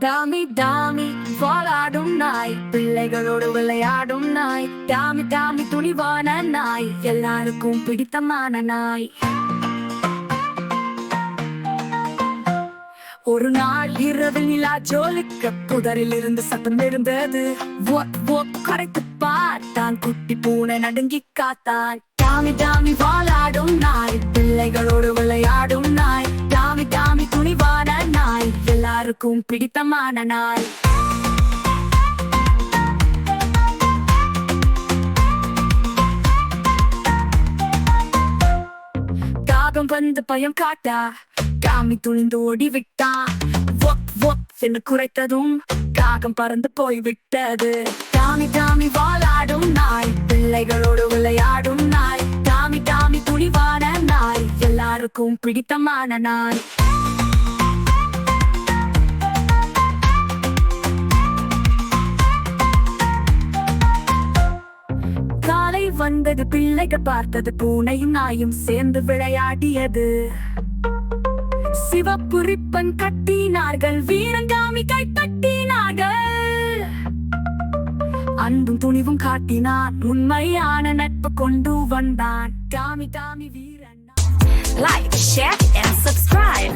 Tommy Tommy வாலாடும் நாய், பிள்ளைகளோடு விளையாடும் நாய். டாமி டாமி துணிவான நாய், எல்லாருக்கும் பிடித்தமான நாய். ஒரு நாள் இரவில் நிலா ஜோலிக்க புதரில் இருந்து சத்தம் எழுந்தது. கரைத்து பார்த்தான், குட்டி பூனை நடுங்கி காத்தான். டாமி டாமி வாலாடும் நாய், பிள்ளைகளோடு விளையாடும் நாய். டாமி டாமி துணிவான நாய், எல்லாருக்கும் பிடித்தமான நாய். காகம் வந்து பயம் காட்டா, டாமி துணிந்து ஓடி விட்டான். என்று குறைத்ததும் காகம் பறந்து போய் விட்டது. டாமி டாமி வாலாடும் நாய், பிள்ளைகளோடு விளையாடும் நாய். டாமி டாமி துணிவான நாய், எல்லாருக்கும் பிடித்தமான நாய். காலை வந்தது, பிள்ளைகள் பார்த்தது, பூனையும் நாயும் சேர்ந்து விளையாடியது. சிவப்பு ரிப்பன் கட்டினார்கள், வீரங்காமி கை தட்டினார்கள். அன்பும் துணிவும் காட்டினான், உண்மையான நட்பு கொண்டு வந்தான். டாமி டாமி வீரன். Like, share and subscribe.